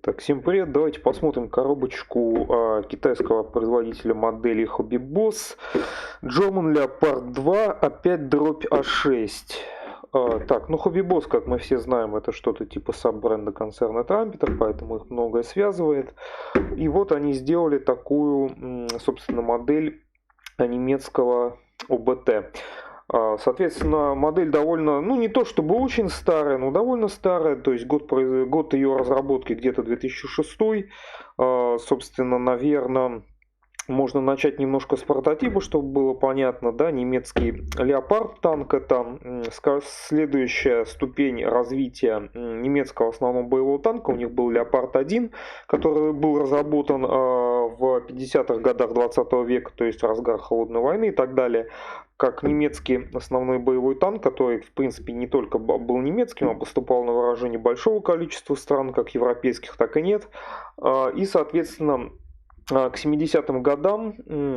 Так, всем привет. Давайте посмотрим коробочку китайского производителя модели Hobby Boss German Leopard 2 А5 дробь А6. Так, ну Hobby Boss, как мы все знаем, это что-то типа саб-бренда концерна Trumpeter, поэтому их многое связывает. И вот они сделали такую, собственно, модель немецкого ОБТ. Соответственно, модель довольно, ну не то чтобы очень старая, но довольно старая, то есть год ее разработки где-то 2006. Собственно, наверное, можно начать немножко с прототипа, чтобы было понятно, да, немецкий Леопард танк это следующая ступень развития немецкого основного боевого танка. У них был Леопард 1, который был разработан в 50-х годах 20 века, то есть в разгар холодной войны и так далее, как немецкий основной боевой танк, который, в принципе, не только был немецким, а поступал на вооружение большого количества стран, как европейских, так и нет. И, соответственно, к 70-м годам,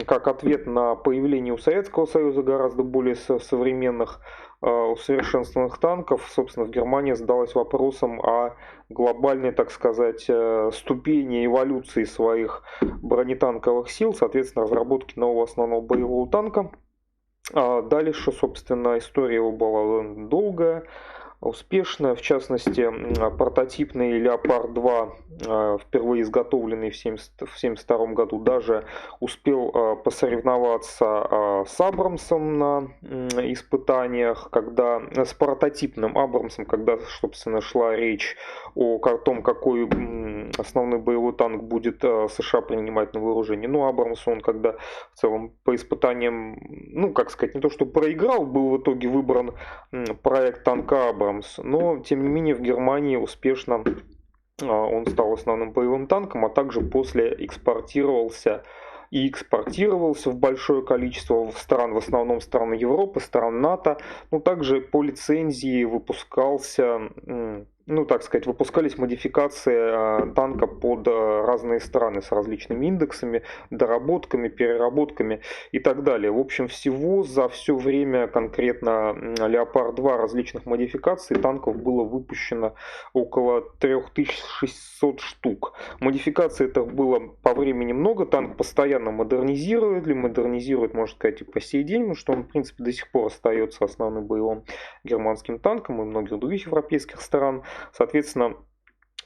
как ответ на появление у Советского Союза гораздо более современных, усовершенствованных танков, собственно, в Германии задалась вопросом о глобальной, так сказать, ступени эволюции своих бронетанковых сил, соответственно, разработки нового основного боевого танка. Дальше, собственно, история его была долгая, успешная. В частности, прототипный Леопард 2, впервые изготовленный в 1972 году, даже успел посоревноваться с Абрамсом на испытаниях, когда с прототипным Абрамсом, когда, собственно, шла речь о том, какой основной боевой танк будет США принимать на вооружение. Ну, Абрамс, он когда в целом по испытаниям, ну, как сказать, не то что проиграл, был в итоге выбран проект танка Абрамс, но, тем не менее, в Германии успешно он стал основным боевым танком, а также после экспортировался в большое количество стран, в основном страны Европы, стран НАТО, но также по лицензии выпускался, ну так сказать, выпускались модификации танка под разные страны с различными индексами, доработками, переработками и так далее. В общем, всего за все время конкретно Леопард 2 различных модификаций танков было выпущено около 3600 штук. Модификаций это было по времени много, танк постоянно модернизируют, можно сказать, и по сей день, потому что он, в принципе, до сих пор остается основным боевым германским танком и многих других европейских стран. Соответственно,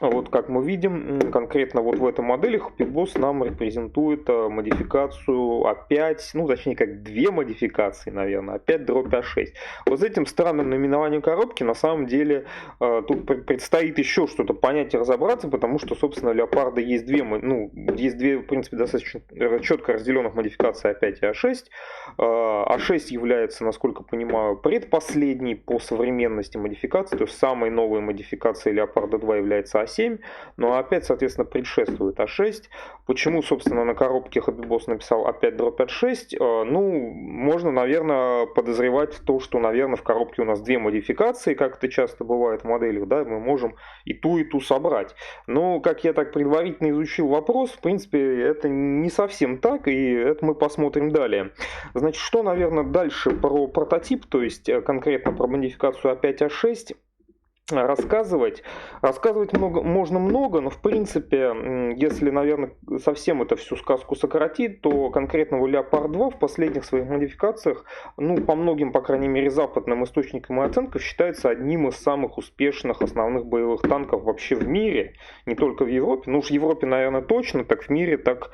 вот как мы видим, конкретно вот в этой модели Hobby Boss нам репрезентует модификацию А5, ну точнее как две модификации, наверное, А5 дробь А6. Вот с этим странным наименованием коробки на самом деле тут предстоит еще что-то понять и разобраться, потому что, собственно, Леопарда есть две, в принципе, достаточно четко разделенных модификаций А5 и А6. А6 является, насколько понимаю, предпоследней по современности модификации, то есть самой новой модификацией Леопарда 2 является А7, но А5, соответственно, предшествует А6. Почему, собственно, на коробке Hobby Boss написал А5 дробь А6? Ну, можно, наверное, подозревать в том, что, наверное, в коробке у нас две модификации, как это часто бывает в моделях, да, мы можем и ту собрать. Но, как я так предварительно изучил вопрос, в принципе, это не совсем так, и это мы посмотрим далее. Значит, что, наверное, дальше про прототип, то есть конкретно про модификацию А5 А6 рассказывать можно много, но в принципе, если, наверное, совсем это всю сказку сократить, то конкретного Леопард 2 в последних своих модификациях, ну, по многим, по крайней мере, западным источникам и оценкам, считается одним из самых успешных основных боевых танков вообще в мире, не только в Европе. Ну уж в Европе, наверное, точно, так в мире, так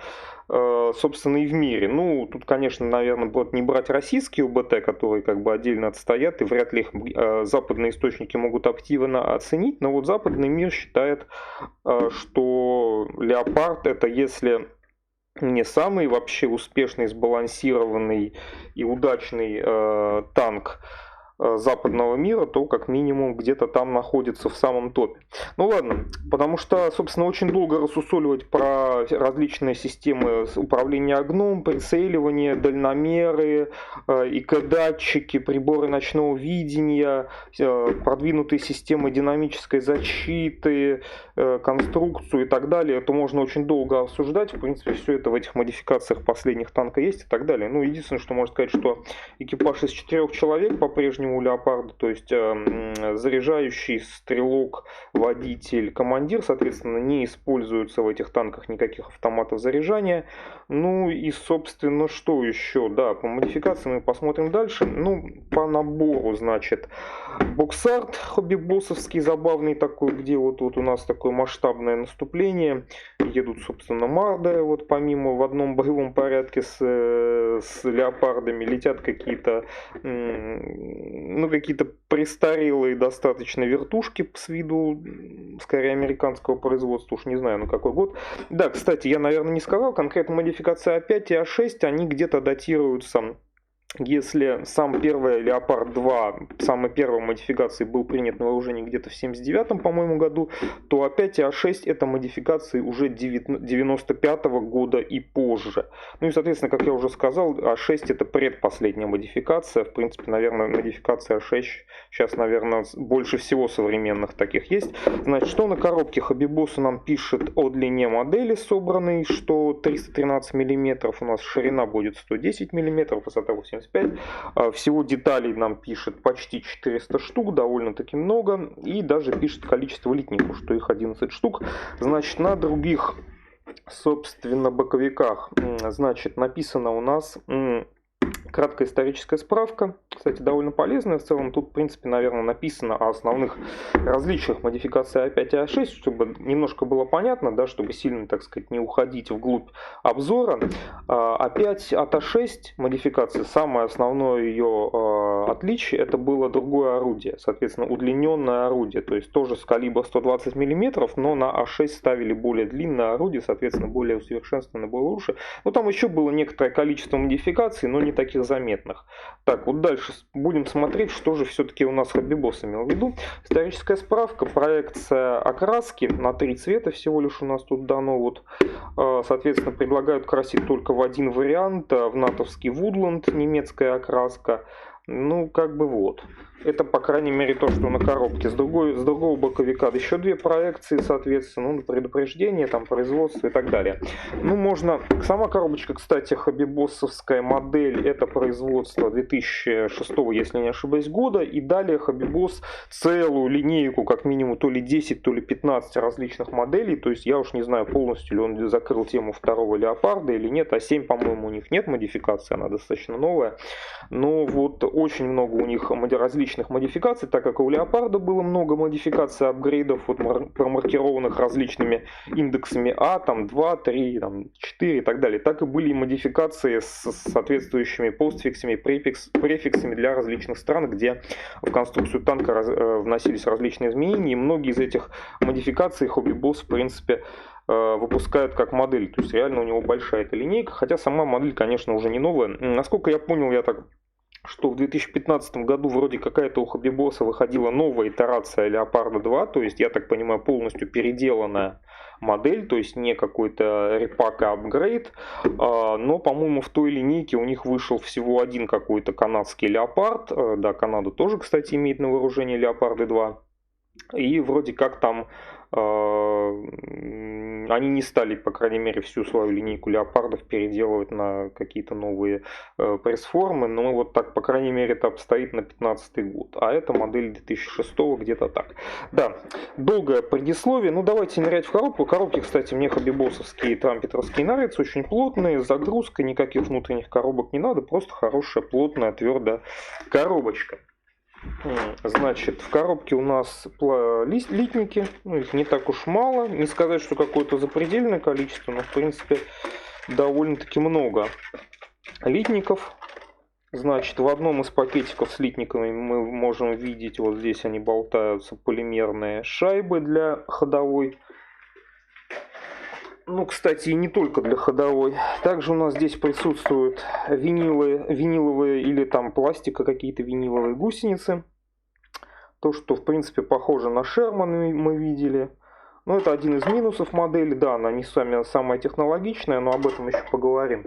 собственно, и в мире. Ну, тут, конечно, наверное, будет не брать российские УБТ, которые как бы отдельно отстоят, и вряд ли их западные источники могут активно оценить, но вот западный мир считает, что Леопард это если не самый вообще успешный, сбалансированный и удачный танк западного мира, то как минимум где-то там находится в самом топе. Ну ладно, потому что, собственно, очень долго рассусоливать про различные системы управления огнем, прицеливание, дальномеры, ИК-датчики, приборы ночного видения, продвинутые системы динамической защиты, конструкцию и так далее. Это можно очень долго обсуждать. В принципе, все это в этих модификациях последних танка есть и так далее. Ну, единственное, что можно сказать, что экипаж из 4 человек по-прежнему прежнему Леопарду, то есть заряжающий, стрелок, водитель, командир, соответственно, не используются в этих танках никаких автоматов заряжания. Ну и, собственно, что еще? Да, по модификациям мы посмотрим дальше. Ну, по набору, значит, боксард хобби-боссовский, забавный такой, где вот у нас такое масштабное наступление. Едут, собственно, марды, вот помимо в одном боевом порядке с леопардами летят какие-то, ну, какие-то престарелые достаточно вертушки с виду, скорее, американского производства, уж не знаю, на какой год. Да, кстати, я, наверное, не сказал, конкретно модификация А5 и А6, они где-то датируются. Если сам первый Леопард 2, самой первой модификации, был принят на вооружение где-то в 79-м, по-моему, году, то А5 и А6 это модификации уже 95-го года и позже. Ну и, соответственно, как я уже сказал, А6 это предпоследняя модификация. В принципе, наверное, модификация А6 сейчас, наверное, больше всего современных таких есть. Значит, что на коробке Хобби-Босс нам пишет о длине модели собранной, что 313 мм, у нас ширина будет 110 мм, высота 85. Всего деталей нам пишет почти 400 штук, довольно-таки много. И даже пишет количество литников, что их 11 штук. Значит, на других, собственно, боковиках, значит, написано у нас краткая историческая справка, кстати, довольно полезная. В целом тут, в принципе, наверное, написано о основных различиях модификации А5 и А6, чтобы немножко было понятно, да, чтобы сильно, так сказать, не уходить вглубь обзора. А5 от А6 модификации, самое основное ее отличие, это было другое орудие, соответственно, удлиненное орудие, то есть тоже с калибра 120 мм, но на А6 ставили более длинное орудие, соответственно, более усовершенствованное, более лучше. Но там еще было некоторое количество модификаций, но не таких заметных. Так, вот дальше будем смотреть, что же все-таки у нас Хобби-Босс имел в виду. Историческая справка, проекция окраски на 3 цвета всего лишь у нас тут дано. Вот, соответственно, предлагают красить только в один вариант, в натовский Woodland, немецкая окраска. Ну, как бы вот. Это, по крайней мере, то, что на коробке. С другого боковика еще 2 проекции, соответственно, ну, предупреждение, там, производство и так далее. Ну, можно... Сама коробочка, кстати, хобби-боссовская модель, это производство 2006, если не ошибаюсь, года. И далее Хобби-Босс целую линейку, как минимум, то ли 10, то ли 15 различных моделей. То есть я уж не знаю, полностью ли он закрыл тему второго Леопарда или нет. А7, по-моему, у них нет модификации, она достаточно новая. Но вот очень много у них различных модификаций, так как у Леопарда было много модификаций, апгрейдов, вот, промаркированных различными индексами А, там 2, 3, там, 4 и так далее. Так и были и модификации с соответствующими постфиксами, префиксами для различных стран, где в конструкцию танка вносились различные изменения, и многие из этих модификаций Хобби-Босс, в принципе, выпускает как модель, то есть реально у него большая эта линейка, хотя сама модель, конечно, уже не новая. Насколько я понял, что в 2015 году вроде какая-то у Хобби-Босса выходила новая итерация Леопарда 2, то есть, я так понимаю, полностью переделанная модель, то есть не какой-то репак и апгрейд, но, по-моему, в той линейке у них вышел всего один какой-то канадский Леопард, да, Канада тоже, кстати, имеет на вооружении Леопарды 2, и вроде как там они не стали, по крайней мере, всю свою линейку леопардов переделывать на какие-то новые пресс-формы, но вот так, по крайней мере, это обстоит на 2015 год, а это модель 2006 где-то так. Да, долгое предисловие, ну давайте нырять в коробку. Коробки, кстати, мне хобби-боссовские, трампетерские нравятся, очень плотные, загрузка, никаких внутренних коробок не надо, просто хорошая, плотная, твердая коробочка. Значит, в коробке у нас литники, ну, их не так уж мало, не сказать, что какое-то запредельное количество, но в принципе довольно-таки много литников. Значит, в одном из пакетиков с литниками мы можем видеть, вот здесь они болтаются, полимерные шайбы для ходовой. Ну, кстати, и не только для ходовой. Также у нас здесь присутствуют виниловые или там пластика какие-то виниловые гусеницы. То, что, в принципе, похоже на Шерман, мы видели. Но это один из минусов модели. Да, она не самая технологичная, но об этом еще поговорим.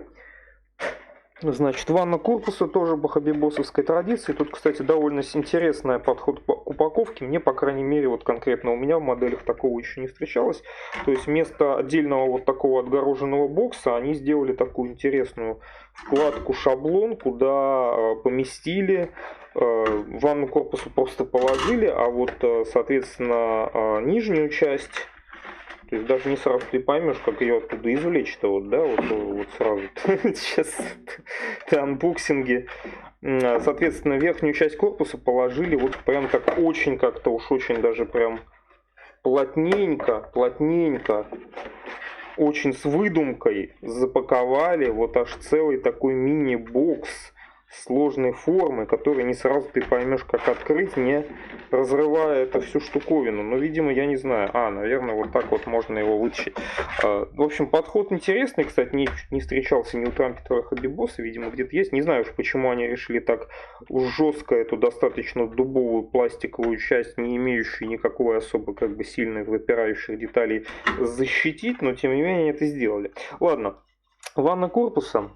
Значит, ванна корпуса тоже по хоббибоссовской традиции. Тут, кстати, довольно интересный подход к упаковке. Мне, по крайней мере, вот конкретно у меня в моделях такого еще не встречалось. То есть вместо отдельного вот такого отгороженного бокса они сделали такую интересную вкладку-шаблон, куда поместили ванну корпуса, просто положили, а вот, соответственно, нижнюю часть... То есть даже не сразу ты поймешь, как ее оттуда извлечь-то, вот, да, вот сразу. Сейчас анбоксинги. Соответственно, верхнюю часть корпуса положили вот прям так очень как-то уж очень даже прям плотненько, очень с выдумкой запаковали вот аж целый такой мини-бокс сложной формы, который не сразу ты поймешь, как открыть, не разрывая эту всю штуковину. Но, видимо, я не знаю. Наверное, вот так вот можно его вытащить. В общем, подход интересный. Кстати, не встречался ни у Трампета, ни у Хоббибосса. Видимо, где-то есть. Не знаю уж, почему они решили так уж жестко эту достаточно дубовую пластиковую часть, не имеющую никакой особо как бы сильных выпирающих деталей, защитить. Но, тем не менее, это сделали. Ладно. Ванна корпуса.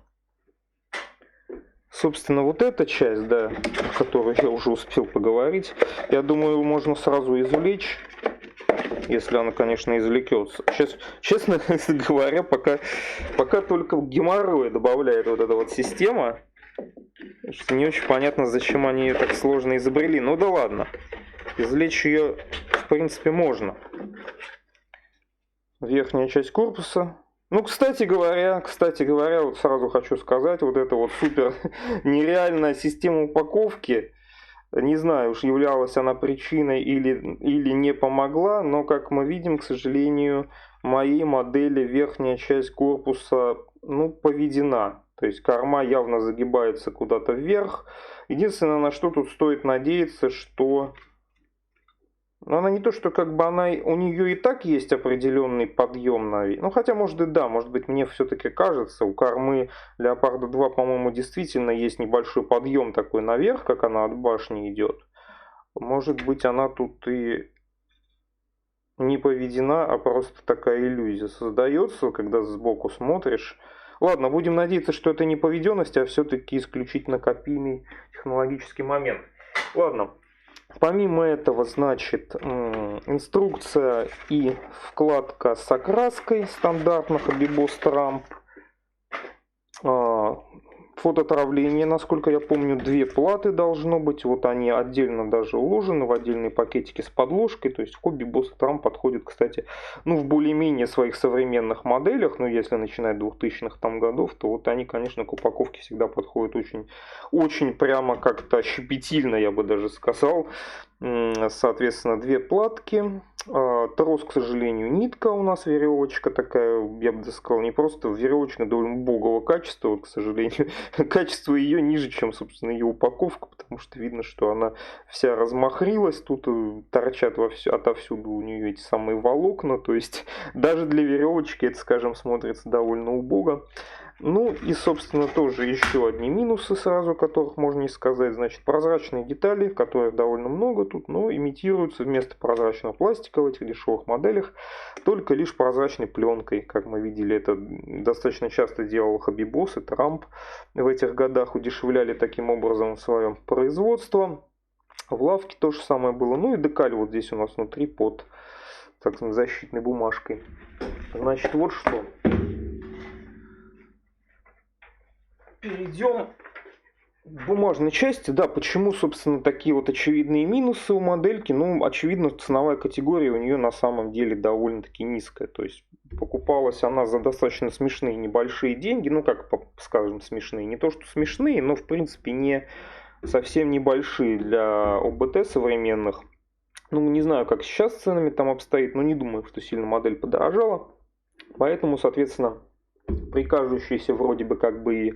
Собственно, вот эта часть, да, о которой я уже успел поговорить, я думаю, можно сразу извлечь, если она, конечно, извлекется. Сейчас, честно говоря, пока только геморрой добавляет вот эта вот система, что не очень понятно, зачем они ее так сложно изобрели. Ну да ладно, извлечь ее, в принципе, можно. Верхняя часть корпуса. Ну, кстати говоря, вот сразу хочу сказать, вот эта вот супер нереальная система упаковки, не знаю уж, являлась она причиной или не помогла, но, как мы видим, к сожалению, моей модели верхняя часть корпуса, ну, поведена. То есть корма явно загибается куда-то вверх. Единственное, на что тут стоит надеяться, что... Но она не то, что как бы у нее и так есть определенный подъем на... Ну, хотя, может и да, может быть, мне все-таки кажется, у кормы Леопарда 2, по-моему, действительно есть небольшой подъем такой наверх, как она от башни идет. Может быть, она тут и не поведена, а просто такая иллюзия создается, когда сбоку смотришь. Ладно, будем надеяться, что это не поведенность, а все-таки исключительно копийный технологический момент. Ладно. Помимо этого, значит, инструкция и вкладка с окраской стандартных Hobbyboss Trump. Фототравление, насколько я помню, 2 платы должно быть. Вот они отдельно даже уложены в отдельные пакетики с подложкой. То есть Hobbyboss Trump подходит, кстати, ну, в более-менее своих современных моделях. Но если начинать 2000-х там годов, то вот они, конечно, к упаковке всегда подходят очень, очень прямо как-то щепетильно, я бы даже сказал. Соответственно, 2 платки. Трос, к сожалению, нитка у нас, веревочка такая, я бы сказал, не просто веревочка, довольно убогого качества. Вот, к сожалению, качество ее ниже, чем, собственно, ее упаковка, потому что видно, что она вся размахрилась, тут торчат отовсюду у нее эти самые волокна, то есть даже для веревочки это, скажем, смотрится довольно убого. Ну и, собственно, тоже еще одни минусы сразу, которых можно не сказать. Значит, прозрачные детали, которых довольно много тут, но имитируются вместо прозрачного пластика в этих дешевых моделях только лишь прозрачной пленкой. Как мы видели, это достаточно часто делал Hobbyboss и Trump. В этих годах удешевляли таким образом свое производство. В лавке то же самое было. Ну и декаль вот здесь у нас внутри под, так сказать, защитной бумажкой. Значит, вот что. Перейдем к бумажной части. Да, почему, собственно, такие вот очевидные минусы у модельки? Ну, очевидно, ценовая категория у нее на самом деле довольно-таки низкая. То есть покупалась она за достаточно смешные небольшие деньги. Ну, как, скажем, смешные. Не то, что смешные, но, в принципе, не совсем небольшие для ОБТ современных. Ну, не знаю, как сейчас с ценами там обстоит, но не думаю, что сильно модель подорожала. Поэтому, соответственно, при кажущейся вроде бы как бы и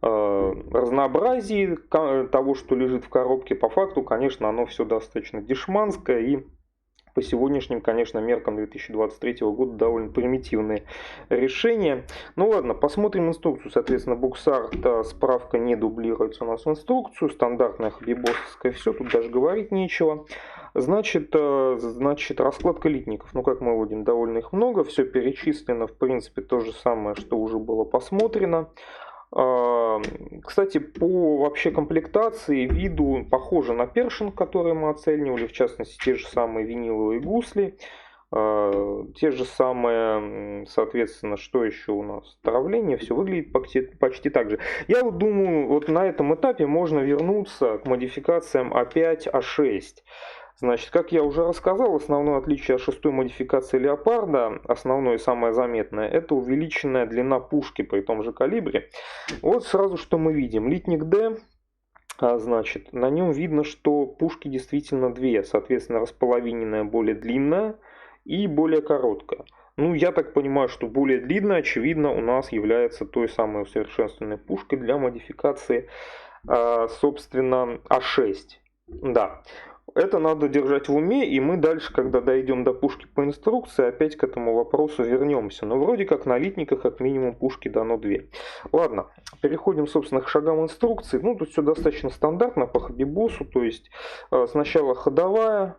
разнообразии того, что лежит в коробке, по факту, конечно, оно все достаточно дешманское и по сегодняшним, конечно, меркам 2023 года довольно примитивные решения. Ну ладно, посмотрим инструкцию. Соответственно, буксарт, справка не дублируется у нас в инструкцию. Стандартная хоббибоссовская, все, тут даже говорить нечего. Значит, раскладка литников. Ну, как мы видим, довольно их много. Все перечислено, в принципе, то же самое, что уже было посмотрено. Кстати, по вообще комплектации, виду похоже на Першинг, который мы оценивали, в частности, те же самые виниловые гусли, те же самые, соответственно, что еще у нас? Травление, все выглядит почти так же. Я вот думаю, вот на этом этапе можно вернуться к модификациям А5, А6. Значит, как я уже рассказал, основное отличие от шестой модификации Леопарда, основное и самое заметное, это увеличенная длина пушки при том же калибре. Вот сразу что мы видим. Литник Д, значит, на нем видно, что пушки действительно две, соответственно, располовиненная более длинная и более короткая. Ну, я так понимаю, что более длинная, очевидно, у нас является той самой усовершенствованной пушкой для модификации, собственно, А6. Да. Это надо держать в уме, и мы дальше, когда дойдем до пушки по инструкции, опять к этому вопросу вернемся. Но вроде как на литниках как минимум пушки дано две. Ладно, переходим, собственно, к шагам инструкции. Ну, тут все достаточно стандартно по хоббибоссу, то есть сначала ходовая,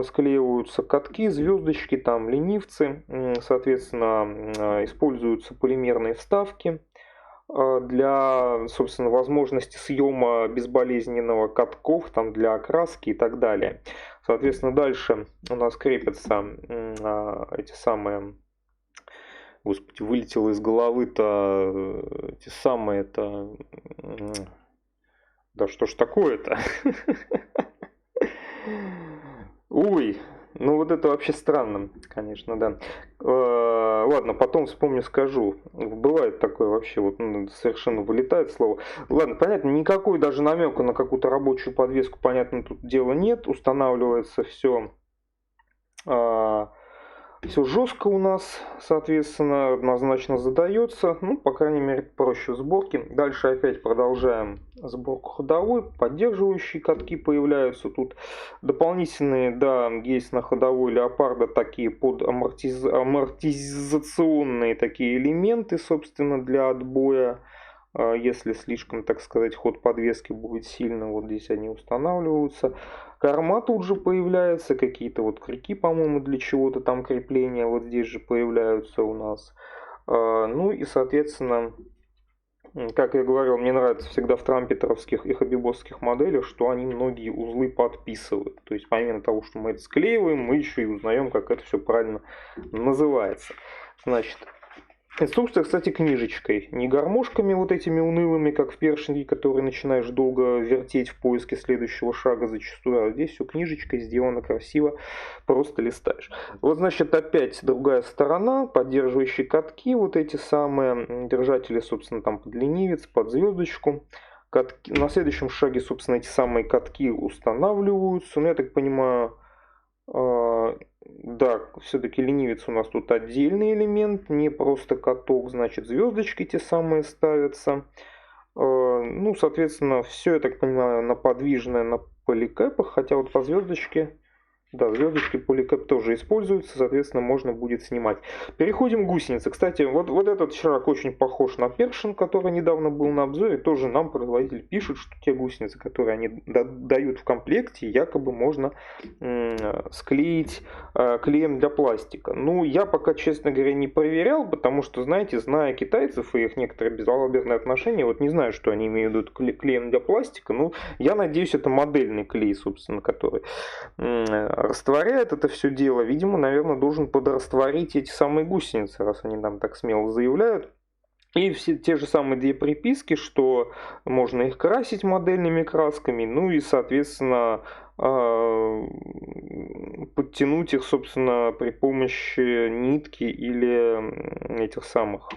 склеиваются катки, звездочки, там ленивцы, соответственно, используются полимерные вставки для, собственно, возможности съема безболезненного катков, там, для окраски и так далее. Соответственно, дальше у нас крепятся эти самые, господи, вылетело из головы-то, эти самые-то, да что ж такое-то? Ой, ну вот это вообще странно, конечно, да. Ладно, потом вспомню, скажу. Бывает такое вообще, вот совершенно вылетает слово. Ладно, понятно, никакой даже намека на какую-то рабочую подвеску, понятно, тут дела нет. Устанавливается все все жестко у нас, соответственно, однозначно задается. Ну, по крайней мере, проще в сборке. Дальше опять продолжаем сборку ходовой. Поддерживающие катки появляются. Тут дополнительные, да, есть на ходовой Леопарда такие под амортизационные такие элементы, собственно, для отбоя. Если слишком, так сказать, ход подвески будет сильно, вот здесь они устанавливаются. Корма тут же появляется, какие-то вот крюки, по-моему, для чего-то там крепления вот здесь же появляются у нас. Ну и, соответственно, как я говорил, мне нравится всегда в трампетеровских и хоббибосских моделях, что они многие узлы подписывают. То есть помимо того, что мы это склеиваем, мы еще и узнаем, как это все правильно называется. Значит, инструкция, кстати, книжечкой. Не гармошками вот этими унылыми, как в Першинге, которые начинаешь долго вертеть в поиске следующего шага зачастую. А здесь все книжечкой сделано красиво, просто листаешь. Вот, значит, опять другая сторона, поддерживающие катки, вот эти самые держатели, собственно, там под ленивец, под звездочку. Катки. На следующем шаге, собственно, эти самые катки устанавливаются. Ну, я так понимаю, да, все-таки ленивец у нас тут отдельный элемент, не просто каток, значит, звездочки те самые ставятся. Ну, соответственно, все, я так понимаю, на подвижное, на поликэпах, хотя вот по звездочке, да, звездочки поликэп тоже используются, соответственно, можно будет снимать. Переходим к гусенице. Кстати, вот этот шаг очень похож на Першинг, который недавно был на обзоре. Тоже нам производитель пишет, что те гусеницы, которые они дают в комплекте, якобы можно склеить клеем для пластика. Ну, я пока, честно говоря, не проверял, потому что, знаете, зная китайцев и их некоторые безалаберные отношения, вот не знаю, что они имеют в виду клеем для пластика. Ну, я надеюсь, это модельный клей, собственно, который растворяет это все дело. Видимо, наверное, должен подрастворить эти самые гусеницы, раз они нам так смело заявляют. И все те же самые две приписки, что можно их красить модельными красками, ну и, соответственно, подтянуть их, собственно, при помощи нитки или этих самых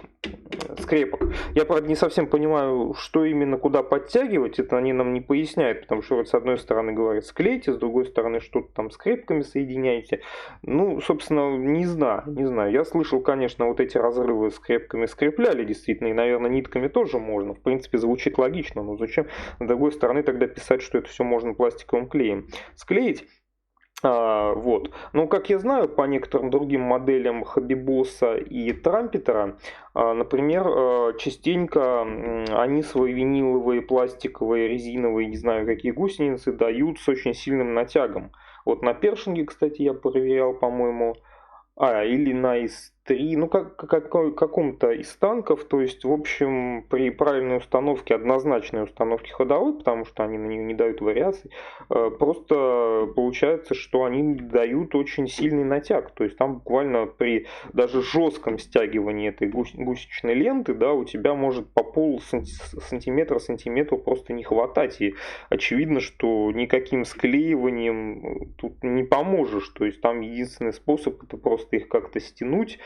скрепок. Я, правда, не совсем понимаю, что именно куда подтягивать, это они нам не поясняют, потому что вот с одной стороны говорят склейте, с другой стороны что-то там скрепками соединяйте. Ну, собственно, не знаю. Я слышал, конечно, вот эти разрывы скрепками скрепляли действительно, и, наверное, нитками тоже можно. В принципе, звучит логично, но зачем, с другой стороны, тогда писать, что это все можно пластиковым клеем склеить? Вот. Но, как я знаю, по некоторым другим моделям Хоббибосса и Трампетера, например, частенько они свои виниловые, пластиковые, резиновые, не знаю какие гусеницы дают с очень сильным натягом. Вот на Першинге, кстати, я проверял, по-моему, или на АП-3, ну, каком-то из танков, то есть, в общем, при правильной установке, однозначной установке ходовой, потому что они на нее не дают вариаций, просто получается, что они дают очень сильный натяг, то есть там буквально при даже жестком стягивании этой гусеничной ленты, да, у тебя может по сантиметру просто не хватать, и очевидно, что никаким склеиванием тут не поможешь, то есть там единственный способ это просто их как-то стянуть,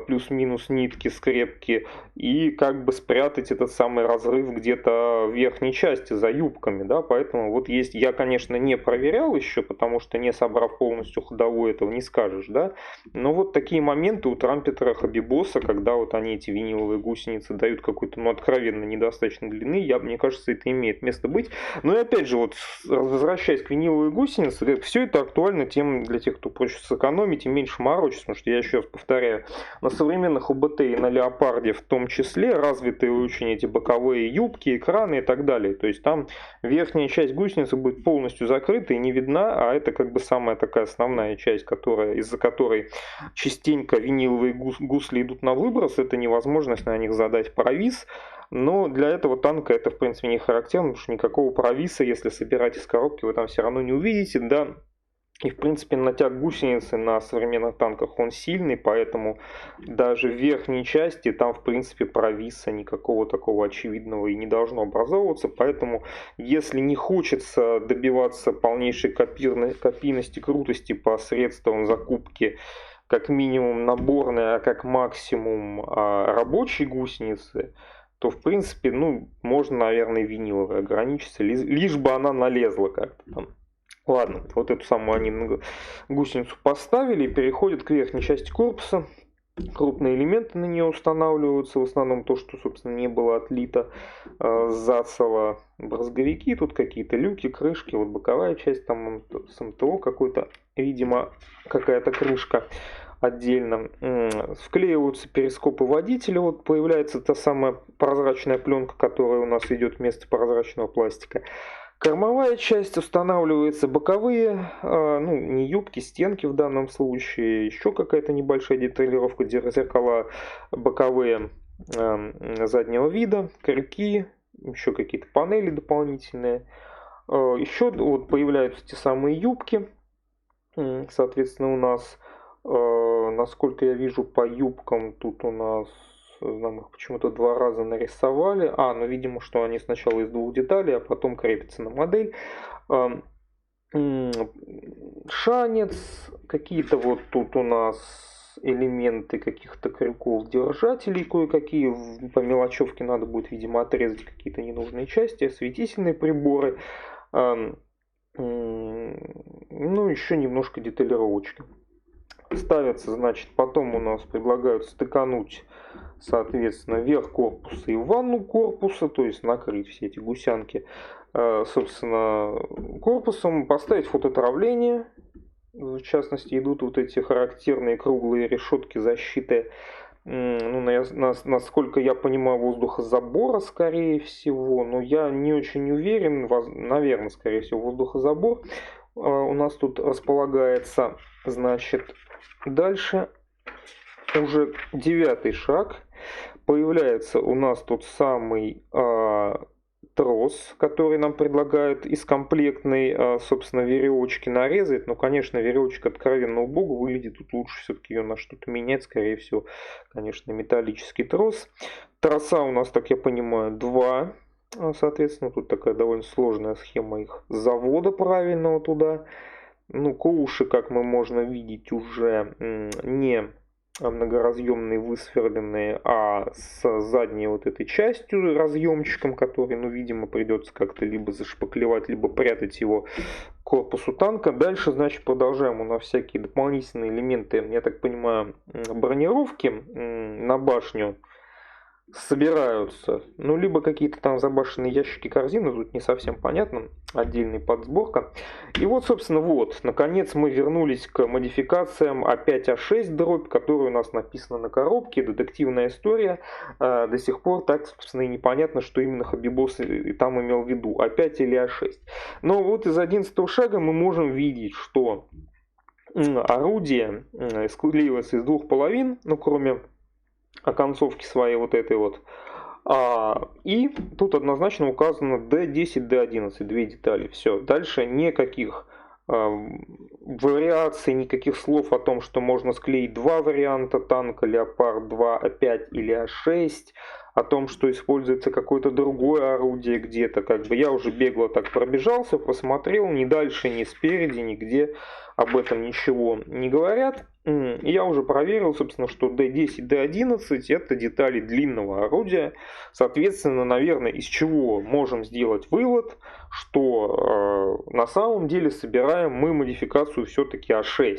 плюс-минус нитки, скрепки, и как бы спрятать этот самый разрыв где-то в верхней части за юбками, да, поэтому вот есть, я, конечно, не проверял еще, потому что не собрав полностью ходовую, этого не скажешь, да, но вот такие моменты у Трампетера Хобби Босса, когда вот они эти виниловые гусеницы дают какой-то, ну, откровенно недостаточной длины, мне кажется, это имеет место быть. Но и опять же, вот возвращаясь к виниловой гусенице, все это актуально тем для тех, кто хочет сэкономить и меньше морочиться, потому что я еще раз повторяю, на современных ОБТ и на Леопарде в том числе развиты очень эти боковые юбки, экраны и так далее. То есть там верхняя часть гусеницы будет полностью закрыта и не видна, а это как бы самая такая основная часть, из-за которой частенько виниловые гусли идут на выброс, это невозможность на них задать провис. Но для этого танка это в принципе не характерно, потому что никакого провиса, если собирать из коробки, вы там все равно не увидите, да. И в принципе натяг гусеницы на современных танках он сильный, поэтому даже в верхней части там в принципе провиса никакого такого очевидного и не должно образовываться. Поэтому если не хочется добиваться полнейшей копийности, крутости посредством закупки как минимум наборной, а как максимум рабочей гусеницы, то в принципе, ну, можно, наверное, виниловой ограничиться, лишь бы она налезла как-то там. Ладно, вот эту самую они гусеницу поставили и переходят к верхней части корпуса. Крупные элементы на нее устанавливаются, в основном то, что, собственно, не было отлито зацело. Брызговики, тут какие-то люки, крышки, вот боковая часть, там с МТО какой-то, видимо, какая-то крышка отдельно. Вклеиваются перископы водителя, вот появляется та самая прозрачная пленка, которая у нас идет вместо прозрачного пластика. Кормовая часть устанавливается, боковые, ну не юбки, стенки в данном случае, еще какая-то небольшая деталировка, зеркала боковые заднего вида, крюки, еще какие-то панели дополнительные. Еще вот появляются те самые юбки, соответственно у нас, насколько я вижу по юбкам, тут у нас нам их почему-то 2 раза нарисовали. Ну, видимо, что они сначала из 2 деталей, а потом крепятся на модель. Шанец, какие-то вот тут у нас элементы каких-то крюков, держателей кое-какие. По мелочевке надо будет, видимо, отрезать какие-то ненужные части. Осветительные приборы. Ну, еще немножко деталировочки. Ставятся, значит, потом у нас предлагают стыкануть, соответственно, верх корпуса и ванну корпуса, то есть накрыть все эти гусянки, собственно, корпусом, поставить фототравление. В частности, идут вот эти характерные круглые решетки защиты, ну, насколько я понимаю, воздухозабора, скорее всего, но я не очень уверен, наверное, скорее всего, воздухозабор. У нас тут располагается, значит, дальше уже 9-й шаг. Появляется у нас тот самый трос, который нам предлагают из комплектной, собственно, веревочки нарезать. Но, конечно, веревочка откровенно убого выглядит. Тут лучше все-таки ее на что-то менять. Скорее всего, конечно, металлический трос. Троса у нас, так я понимаю, 2. Соответственно, тут такая довольно сложная схема их завода правильного туда. Ну, коуши, как мы можно видеть, уже не многоразъемные, высверленные, а с задней вот этой частью, разъемчиком, который, ну, видимо, придется как-то либо зашпаклевать, либо прятать его к корпусу танка. Дальше, значит, продолжаем. У нас всякие дополнительные элементы, я так понимаю, бронировки на башню собираются, ну, либо какие-то там забашенные ящики, корзины, тут не совсем понятно, отдельный подсборка. И вот, собственно, вот, наконец мы вернулись к модификациям А5А6 дробь, которая у нас написана на коробке, детективная история. До сих пор так, собственно, и непонятно, что именно Хобби Босс там имел в виду, А5 или А6. Но вот из 11 шага мы можем видеть, что орудие склеивается из двух половин, ну, кроме оконцовки своей вот этой вот. И тут однозначно указано D10, D11, две детали. Все. Дальше никаких вариаций, никаких слов о том, что можно склеить два варианта танка, Леопард 2, А5 или А6, о том, что используется какое-то другое орудие где-то. Как бы я уже бегло так пробежался, посмотрел, ни дальше, ни спереди, нигде об этом ничего не говорят. И я уже проверил, собственно, что D10, D11 это детали длинного орудия. Соответственно, наверное, из чего можем сделать вывод, что на самом деле собираем мы модификацию все-таки А6.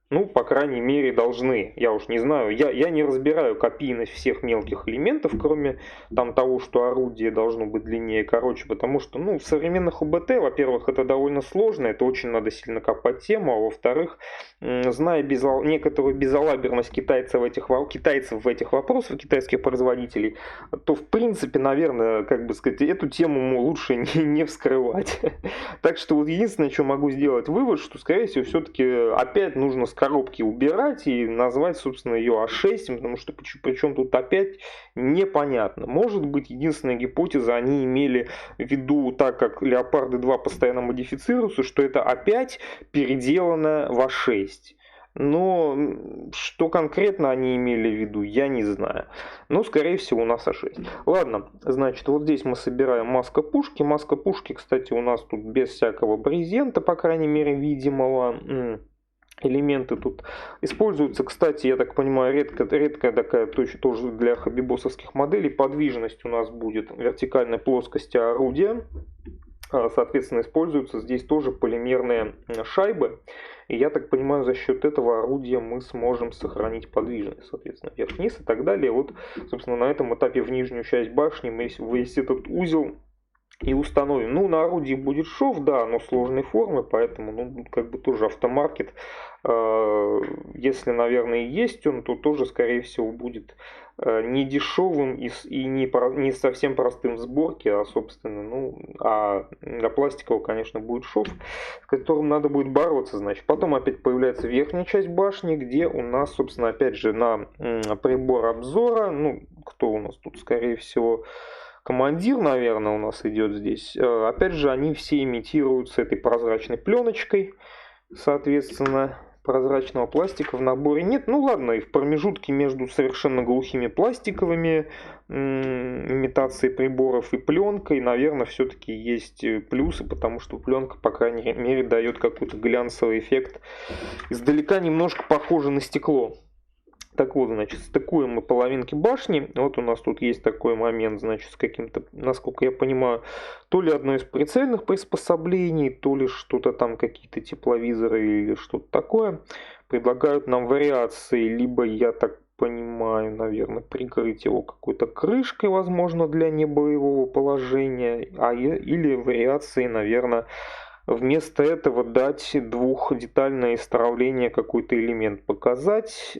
Ну, по крайней мере, должны. Я уж не знаю. Я не разбираю копийность всех мелких элементов, кроме там того, что орудие должно быть длиннее и короче, потому что, ну, в современных ОБТ, во-первых, это довольно сложно, это очень надо сильно копать тему, а во-вторых, зная некоторую безалаберность китайцев в этих вопросах, китайских производителей, то, в принципе, наверное, как бы сказать, эту тему лучше не вскрывать. Так что вот единственное, что могу сделать вывод, что, скорее всего, все-таки опять нужно коробки убирать и назвать, собственно, ее А6, потому что причем тут опять непонятно. Может быть, единственная гипотеза, они имели в виду, так как Леопарды 2 постоянно модифицируются, что это опять переделано в А6. Но что конкретно они имели в виду, я не знаю. Но, скорее всего, у нас А6. Ладно, значит, вот здесь мы собираем маска пушки. Маска пушки, кстати, у нас тут без всякого брезента, по крайней мере, видимого. Элементы тут используются, кстати, я так понимаю, редкая такая точно тоже для хоббибоссовских моделей. Подвижность у нас будет вертикальной плоскости орудия. Соответственно, используются здесь тоже полимерные шайбы. И я так понимаю, за счет этого орудия мы сможем сохранить подвижность, соответственно, вверх-вниз и так далее. Вот, собственно, на этом этапе в нижнюю часть башни мы весь этот узел и установим. Ну, на орудии будет шов, да, но сложной формы, поэтому, ну, как бы тоже автомаркет. Если, наверное, и есть он, то тоже, скорее всего, будет не дешевым и не совсем простым в сборке, а, собственно, ну, а для пластикового, конечно, будет шов, с которым надо будет бороться, значит. Потом опять появляется верхняя часть башни, где у нас, собственно, опять же, на прибор обзора, ну, кто у нас тут, скорее всего, командир, наверное, у нас идет здесь. Опять же, они все имитируются этой прозрачной пленочкой. Соответственно, прозрачного пластика в наборе нет. Ну ладно, и в промежутке между совершенно глухими пластиковыми имитацией приборов и пленкой, наверное, все-таки есть плюсы, потому что пленка, по крайней мере, дает какой-то глянцевый эффект. Издалека немножко похоже на стекло. Так вот, значит, стыкуем мы половинки башни. Вот у нас тут есть такой момент, значит, с каким-то, насколько я понимаю, то ли одно из прицельных приспособлений, то ли что-то там, какие-то тепловизоры или что-то такое. Предлагают нам вариации, либо, я так понимаю, наверное, прикрыть его какой-то крышкой, возможно, для небоевого положения, или вариации, наверное, вместо этого дать двухдетальное истравление какой-то элемент показать.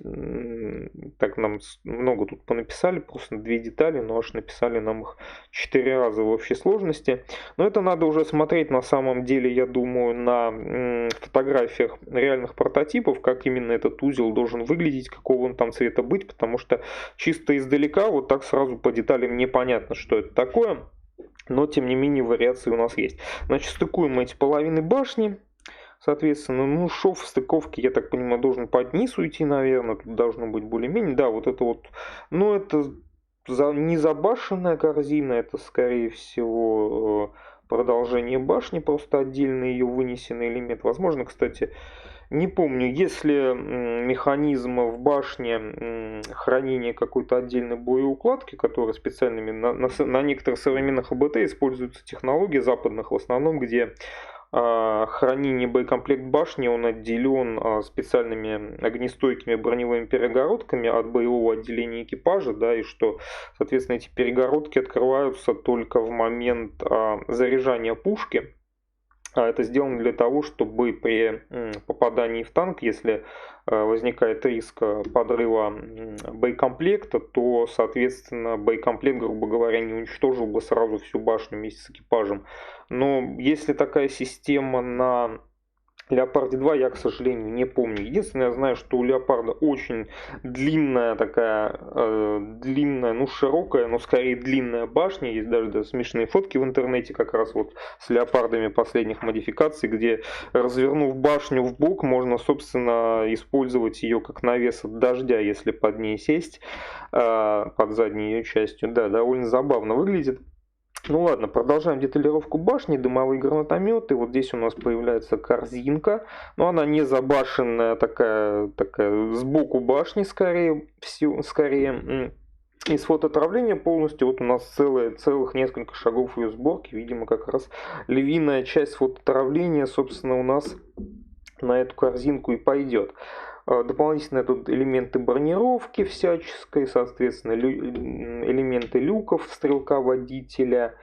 Так нам много тут понаписали, просто две детали, но аж написали нам их 4 раза в общей сложности. Но это надо уже смотреть на самом деле, я думаю, на фотографиях реальных прототипов, как именно этот узел должен выглядеть, какого он там цвета быть, потому что чисто издалека вот так сразу по деталям непонятно, что это такое. Но, тем не менее, вариации у нас есть. Значит, стыкуем мы эти половины башни. Соответственно, ну, шов в стыковке, я так понимаю, должен под низ уйти, наверное. Тут должно быть более-менее. Да, вот это вот. Ну, это не забашенная корзина. Это, скорее всего, продолжение башни. Просто отдельный ее вынесенный элемент. Возможно, кстати, не помню, если механизм в башне хранения какой-то отдельной боеукладки, которая специальными на некоторых современных АБТ используется технология западных в основном, где хранение боекомплект башни, он отделен специальными огнестойкими броневыми перегородками от боевого отделения экипажа, да, и что, соответственно, эти перегородки открываются только в момент заряжания пушки. Это сделано для того, чтобы при попадании в танк, если возникает риск подрыва боекомплекта, то, соответственно, боекомплект, грубо говоря, не уничтожил бы сразу всю башню вместе с экипажем. Но если такая система на Леопарде 2 я, к сожалению, не помню. Единственное, я знаю, что у Леопарда очень длинная такая, длинная, ну широкая, но скорее длинная башня. Есть даже, да, смешные фотки в интернете как раз вот с Леопардами последних модификаций, где, развернув башню в бок, можно, собственно, использовать ее как навес от дождя, если под ней сесть, под задней ее частью. Да, довольно забавно выглядит. Ну ладно, продолжаем деталировку башни, дымовые гранатометы. Вот здесь у нас появляется корзинка, но она не забашенная, такая сбоку башни скорее, скорее из фотоотравления полностью. Вот у нас целых несколько шагов ее сборки. Видимо, как раз львиная часть фотоотравления, собственно, у нас на эту корзинку и пойдет. Дополнительно тут элементы бронировки всяческой, соответственно, элементы люков стрелка-водителя,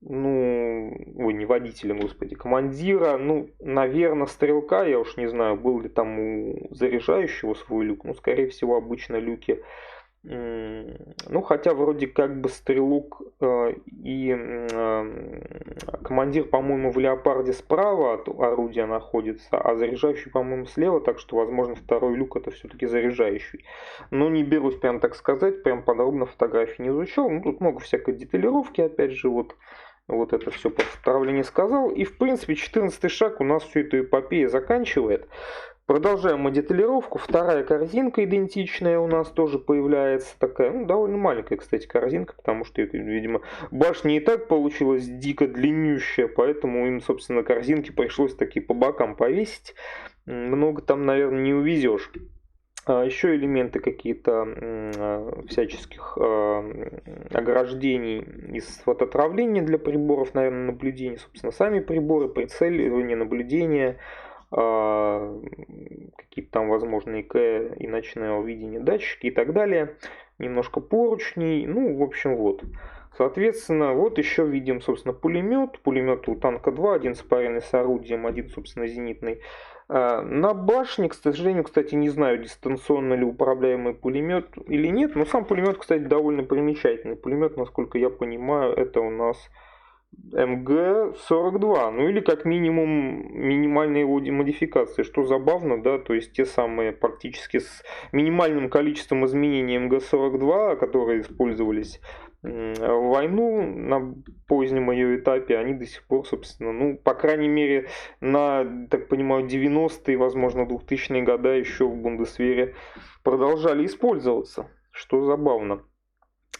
ну, ой, не водителя, господи, командира, ну, наверное, стрелка, я уж не знаю, был ли там у заряжающего свой люк, ну, скорее всего, обычно люки. Ну, хотя вроде как бы стрелок и командир, по-моему, в Леопарде справа от орудия находится, а заряжающий, по-моему, слева, так что, возможно, второй люк это все-таки заряжающий. Но не берусь прям так сказать, прям подробно фотографии не изучал. Ну, тут много всякой деталировки, опять же, вот это все по отправлению сказал. И, в принципе, 14-й шаг у нас всю эту эпопею заканчивает. Продолжаем мы деталировку. Вторая корзинка идентичная у нас тоже появляется. Такая, ну, довольно маленькая, кстати, корзинка, потому что, видимо, башня и так получилась дико длиннющая, поэтому им, собственно, корзинки пришлось такие по бокам повесить. Много там, наверное, не увезешь. Еще элементы какие-то всяческих ограждений из фотоотравления для приборов, наверное, наблюдения. Собственно, сами приборы, прицеливание, наблюдение, какие-то там возможные ИК и ночное видение, датчики и так далее. Немножко поручней. Ну, в общем, вот. Соответственно, вот еще видим, собственно, пулемет. Пулемет у танка 2, один спаренный с орудием, один, собственно, зенитный. На башне, к сожалению, кстати, не знаю, дистанционно ли управляемый пулемет или нет, но сам пулемет, кстати, довольно примечательный. Пулемет, насколько я понимаю, это у нас МГ-42, ну или как минимум минимальные его модификации, что забавно, да, то есть те самые практически с минимальным количеством изменений МГ-42, которые использовались в войну на позднем ее этапе, они до сих пор, собственно, ну, по крайней мере, на, так понимаю, 90-е, возможно, 2000-е годы еще в Бундесвере продолжали использоваться, что забавно.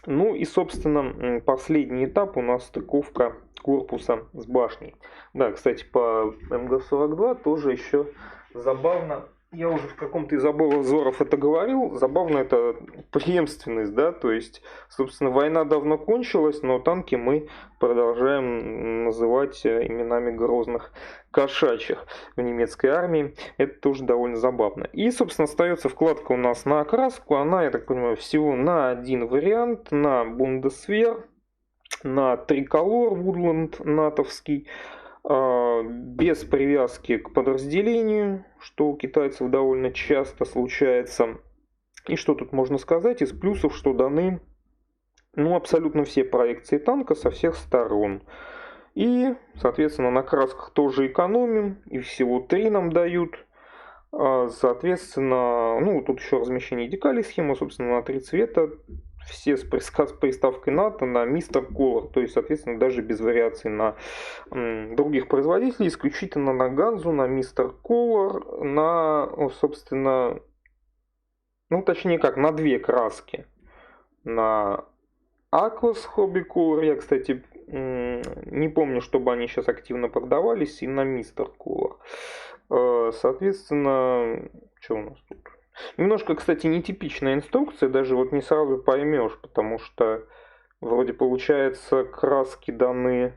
Ну и, собственно, последний этап у нас стыковка корпуса с башней. Да, кстати, по МГ-42 тоже еще забавно. Я уже в каком-то из обзоров это говорил. Забавно это преемственность, да, то есть, собственно, война давно кончилась, но танки мы продолжаем называть именами грозных кошачьих в немецкой армии. Это тоже довольно забавно. И, собственно, остается вкладка у нас на окраску. Она, я так понимаю, всего на один вариант, на Бундесвер, на триколор Woodland натовский, без привязки к подразделению, что у китайцев довольно часто случается. И что тут можно сказать? Из плюсов, что даны, ну, абсолютно все проекции танка со всех сторон. И, соответственно, на красках тоже экономим, и всего 3 нам дают. Соответственно, ну, тут еще размещение декалей, схема, собственно, на 3 цвета. Все с приставкой НАТО на Mr. Color, то есть, соответственно, даже без вариаций на других производителей, исключительно на Ганзу, на Mr. Color, на, собственно, ну, точнее как, на 2 краски. На Aquos Hobby Color, я, кстати, не помню, чтобы они сейчас активно продавались, и на Mr. Color. Соответственно, что у нас тут? Немножко, кстати, нетипичная инструкция, даже вот не сразу поймешь, потому что вроде получается краски даны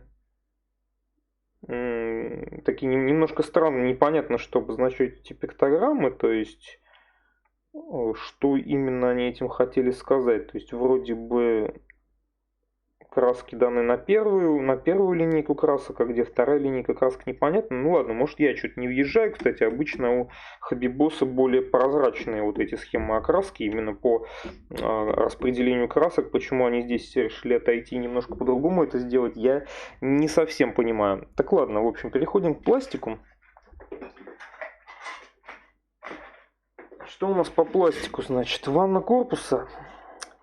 такие немножко странно, непонятно, что обозначают эти пиктограммы, то есть что именно они этим хотели сказать. То есть вроде бы краски даны на первую линейку красок, а где вторая линейка красок непонятно. Ну ладно, может я что-то не въезжаю. Кстати, обычно у Хоббибосса более прозрачные вот эти схемы окраски именно по распределению красок. Почему они здесь решили отойти немножко по-другому это сделать, я не совсем понимаю. Так ладно, в общем, переходим к пластику. Что у нас по пластику, значит, ванна корпуса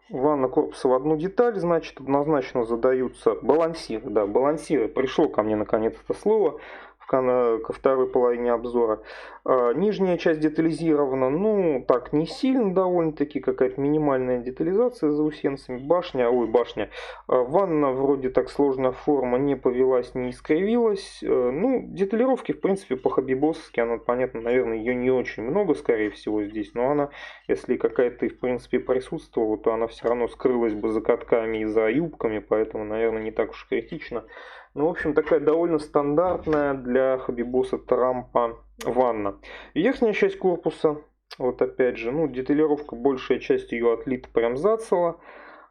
в одну деталь, значит, однозначно задаются балансиры. Да, балансиры. Пришло ко мне наконец это слово ко второй половине обзора. Нижняя часть детализирована, ну, так, не сильно довольно-таки, какая-то минимальная детализация заусенцами. Башня. Ванна вроде так сложная форма, не повелась, не искривилась. Ну, деталировки, в принципе, по хобби-боссовски, она, понятно, наверное, ее не очень много, скорее всего, здесь, но она, если какая-то, в принципе, присутствовала, то она все равно скрылась бы за катками и за юбками, поэтому, наверное, не так уж критично. Ну, в общем, такая довольно стандартная для хобби-босса Трампа ванна. Верхняя часть корпуса, вот опять же, ну, деталировка, большая часть ее отлита прям зацела.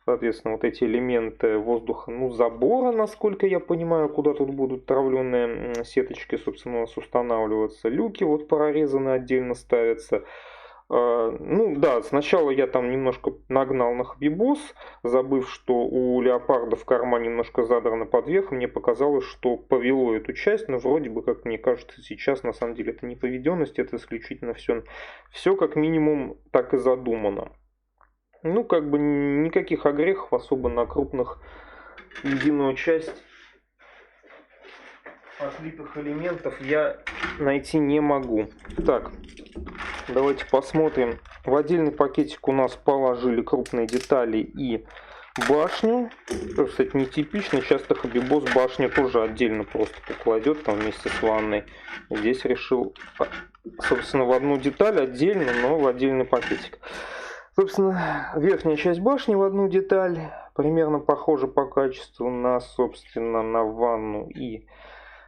Соответственно, вот эти элементы воздуха, ну, забора, насколько я понимаю, куда тут будут травленные сеточки, собственно, у нас устанавливаться. Люки вот прорезаны, отдельно ставятся. Ну да, сначала я там немножко нагнал на хобби-босс, забыв, что у леопарда в кармане немножко задрано под верх, мне показалось, что повело эту часть, но вроде бы, как мне кажется, сейчас на самом деле это не поведенность, это исключительно все как минимум так и задумано. Ну, как бы никаких огрехов особо на крупных единую часть отлитых элементов я найти не могу. Так, давайте посмотрим. В отдельный пакетик у нас положили крупные детали и башню. Это, кстати, нетипично. Часто хобби-босс башню тоже отдельно просто покладет там вместе с ванной. Здесь решил, собственно, в одну деталь отдельно, но в отдельный пакетик. Собственно, верхняя часть башни в одну деталь. Примерно похожа по качеству на, собственно, на ванну и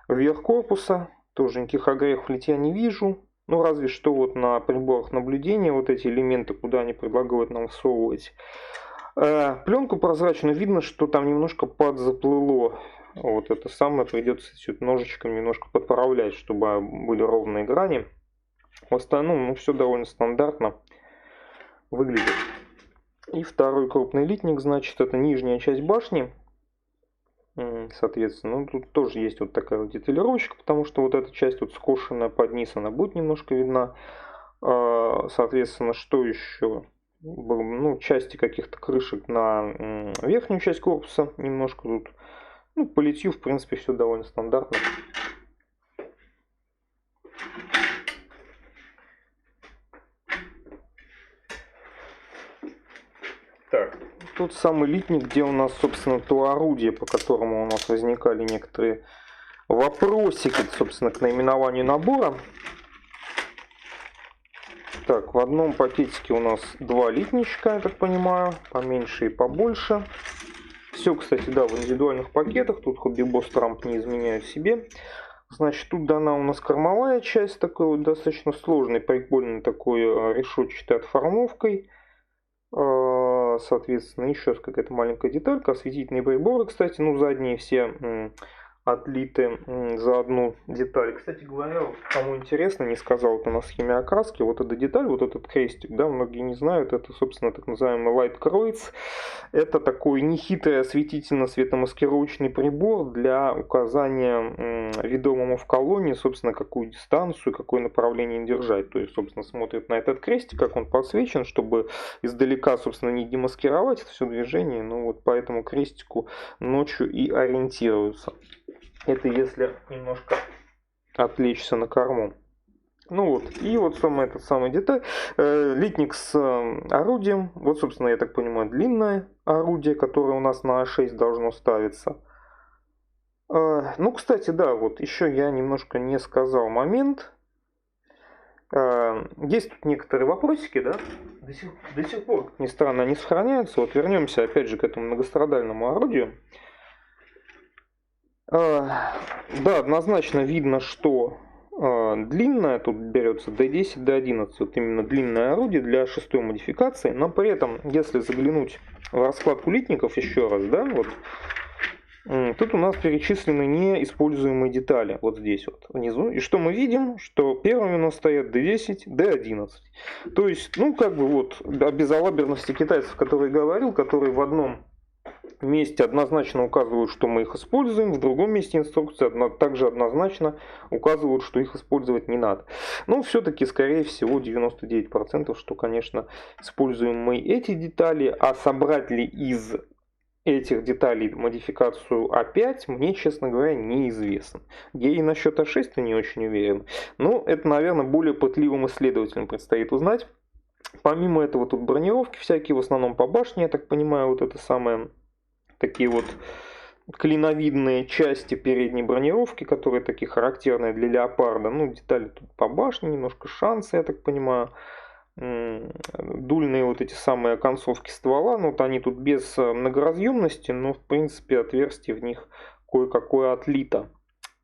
верх корпуса. Тоже никаких огрехов литья не вижу. Ну, разве что вот на приборах наблюдения вот эти элементы, куда они предлагают нам всовывать. Пленку прозрачную видно, что там немножко подзаплыло. Вот это самое придется ножичком немножко подправлять, чтобы были ровные грани. В остальном, ну, все довольно стандартно выглядит. И второй крупный литник, значит, это нижняя часть башни. Соответственно, ну, тут тоже есть вот такая вот деталировочка, потому что вот эта часть вот скошенная под низ, она будет немножко видна. Соответственно, что еще? Ну, части каких-то крышек на верхнюю часть корпуса немножко тут. Ну, по литью, в принципе, все довольно стандартно. Так, тот самый литник, где у нас, собственно, то орудие, по которому у нас возникали некоторые вопросики, собственно, к наименованию набора. Так, в одном пакетике у нас два литничка, я так понимаю, поменьше и побольше. Все, кстати, да, в индивидуальных пакетах, тут хобби-босс Трамп не изменяет себе. Значит, тут дана у нас кормовая часть, такой вот достаточно сложной, прикольной такой решетчатой отформовкой. Соответственно, еще какая-то маленькая деталька, осветительные приборы, кстати, ну, задние все отлиты за одну деталь. Кстати говоря, кому интересно, не сказал это на схеме окраски, вот эта деталь, вот этот крестик, да, многие не знают, это, собственно, так называемый Light Kreuz. Это такой нехитрый осветительно-светомаскировочный прибор для указания ведомому в колонне, собственно, какую дистанцию, какое направление держать. То есть, собственно, смотрит на этот крестик, как он подсвечен, чтобы издалека, собственно, не демаскировать это все движение. Ну, вот по этому крестику ночью и ориентируются. Это если немножко отвлечься на корму. Ну вот, и вот этот самый деталь. Литник с орудием. Вот, собственно, я так понимаю, длинное орудие, которое у нас на А6 должно ставиться. Ну, кстати, да, вот еще я немножко не сказал момент. Есть тут некоторые вопросики, да? До сих пор, как ни странно, они сохраняются. Вот вернемся опять же к этому многострадальному орудию. Да, однозначно видно, что длинная тут берется D10, D11, вот именно длинное орудие для 6-й модификации, но при этом, если заглянуть в раскладку литников еще раз, да, вот, тут у нас перечислены неиспользуемые детали, вот здесь вот внизу, и что мы видим, что первыми у нас стоят D10, D11, то есть, ну, как бы вот о безалаберности китайцев, который говорил, которые в одном месте однозначно указывают, что мы их используем, в другом месте инструкции также однозначно указывают, что их использовать не надо. Но все-таки, скорее всего, 99%, что, конечно, используем мы эти детали, а собрать ли из этих деталей модификацию А5, мне, честно говоря, неизвестно. Я и насчет А6 не очень уверен. Но это, наверное, более пытливым исследователям предстоит узнать. Помимо этого, тут бронировки всякие, в основном по башне, я так понимаю, вот это самое, такие вот клиновидные части передней бронировки, которые такие характерные для леопарда. Ну, детали тут по башне, немножко шансы, я так понимаю. Дульные вот эти самые концовки ствола, ну вот они тут без многоразъемности, но в принципе отверстие в них кое-какое отлито.